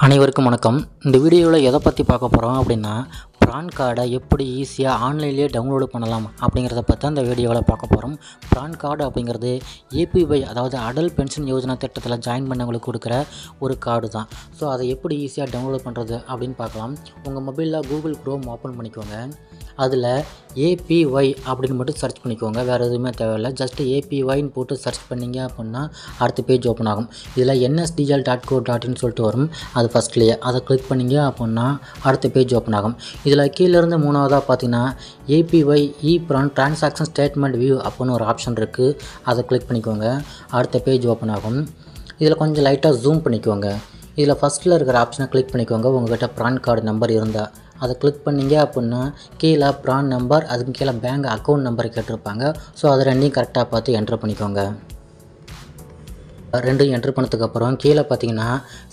அனைவருக்கும் வணக்கம். இந்த வீடியோவில் எதை பற்றி பார்க்க போகிறோம் அப்படின்னா, ப்ரான் கார்டை எப்படி ஈஸியாக ஆன்லைன்லேயே டவுன்லோடு பண்ணலாம் அப்படிங்கிறத பற்றி அந்த வீடியோவில் பார்க்க போகிறோம். ப்ரான் கார்டு அப்படிங்கிறது ஏபிஒய், அதாவது அடல் பென்ஷன் யோஜனா திட்டத்தில் ஜாயின் பண்ணவங்களுக்கு கொடுக்குற ஒரு கார்டு தான். ஸோ அதை எப்படி ஈஸியாக டவுன்லோட் பண்ணுறது அப்படின்னு பார்க்கலாம். உங்கள் மொபைலில் கூகுள் க்ரோம் ஓப்பன் பண்ணிக்கோங்க. அதில் ஏபிஒய் அப்படின்னு மட்டும் சர்ச் பண்ணிக்கோங்க. வேறு எதுவுமே தேவையில்லை. ஜஸ்ட்டு ஏபிஒய்ன்னு போட்டு சர்ச் பண்ணிங்க அப்படின்னா அடுத்த பேஜ் ஓப்பன் ஆகும். இதில் nsdl.co.in சொல்லிட்டு வரும். அது ஃபஸ்ட்லேயே அதை கிளிக் பண்ணிங்க அப்படின்னா அடுத்த பேஜ் ஓப்பன் ஆகும். இதில் கீழேருந்து மூணாவதாக பார்த்தீங்கன்னா APY PRAN transaction statement view அப்படின்னு ஒரு ஆப்ஷன் இருக்குது. அதை கிளிக் பண்ணிக்கோங்க. அடுத்த பேஜ் ஓப்பன் ஆகும். இதில் கொஞ்சம் லைட்டாக ஜூம் பண்ணிக்கோங்க. இதில் ஃபஸ்ட்டில் இருக்கிற ஆப்ஷனை கிளிக் பண்ணிக்கோங்க. உங்கள்கிட்ட ப்ரான் கார்டு நம்பர் இருந்தால் அதை கிளிக் பண்ணிங்க அப்படின்னா கீழே ப்ரான் நம்பர், அதுக்கு கீழே பேங்க் அக்கௌண்ட் நம்பர் கேட்டிருப்பாங்க. ஸோ அதை ரெண்டையும் கரெக்டாக பார்த்து என்ட்ரு பண்ணிக்கோங்க. ரெண்டும் என்ட்ரு பண்ணதுக்கப்புறம் கீழே பார்த்தீங்கன்னா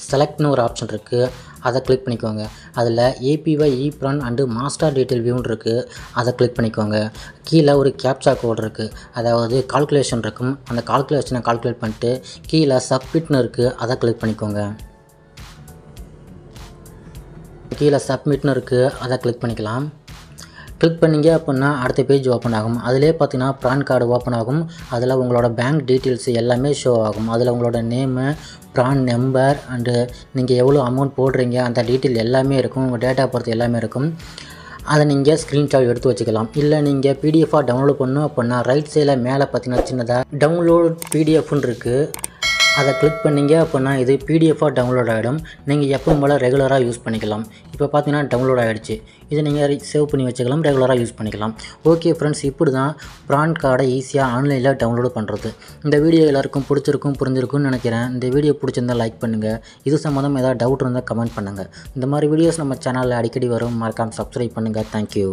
செலக்ட்னு ஒரு ஆப்ஷன் இருக்குது. அதை கிளிக் பண்ணிக்கோங்க. அதில் APY PRAN and master detail வியூன்னு இருக்குது. அதை கிளிக் பண்ணிக்கோங்க. கீழே ஒரு கேப்சா கோட் இருக்குது, அதாவது கால்குலேஷன் இருக்கும். அந்த கால்குலேஷனை கால்குலேட் பண்ணிட்டு கீழே சப்மிட்னு இருக்குது. அதை கிளிக் பண்ணிக்கோங்க. கீழே சப்மிட்னு இருக்குது. அதை கிளிக் பண்ணிக்கலாம். கிளிக் பண்ணிங்க அப்படின்னா அடுத்த பேஜ் ஓப்பன் ஆகும். அதிலே பார்த்தீங்கன்னா ப்ரான் கார்டு ஓப்பன் ஆகும். அதில் உங்களோட பேங்க் டீட்டெயில்ஸ் எல்லாமே ஷோ ஆகும். அதில் உங்களோட நேமு, ப்ரான் நம்பர் அண்டு நீங்கள் எவ்வளோ அமௌண்ட் போடுறீங்க அந்த டீட்டெயில் எல்லாமே இருக்கும். உங்கள் டேட்டா பொறுத்து எல்லாமே இருக்கும். அதை நீங்கள் ஸ்க்ரீன்ஷாட் எடுத்து வச்சுக்கலாம். இல்லை நீங்கள் பிடிஎஃபாக டவுன்லோட் பண்ணணும் அப்படின்னா ரைட் சைடில் மேலே பார்த்தீங்கன்னா சின்னதாக டவுன்லோட் பிடிஎஃப்னு இருக்குது. அதை கிளிக் பண்ணிங்க அப்படின்னா இது பிடிஎஃபாக டவுன்லோட் ஆகிடும். நீங்கள் எப்பவும் போல் ரெகுலராக யூஸ் பண்ணிக்கலாம். இப்போ பார்த்தீங்கன்னா டவுன்லோட் ஆகிடுச்சு. இதை நீங்கள் சேவ் பண்ணி வச்சுக்கலாம், ரெகுலராக யூஸ் பண்ணிக்கலாம். ஓகே ஃப்ரெண்ட்ஸ், இப்படி தான் ப்ரான் கார்டை ஈஸியாக ஆன்லைனில் டவுன்லோடு பண்ணுறது. இந்த வீடியோ எல்லாருக்கும் பிடிச்சிருக்கும்னு நினைக்கிறேன். இந்த வீடியோ பிடிச்சிருந்தால் லைக் பண்ணுங்கள். இது சம்மந்தம் ஏதாவது டவுட் இருந்தால் கமெண்ட் பண்ணுங்கள். இந்த மாதிரி வீடியோஸ் நம்ம சேனலில் அடிக்கடி வரும். மறக்காமல் சப்ஸ்கிரைப் பண்ணுங்கள். தேங்க்யூ.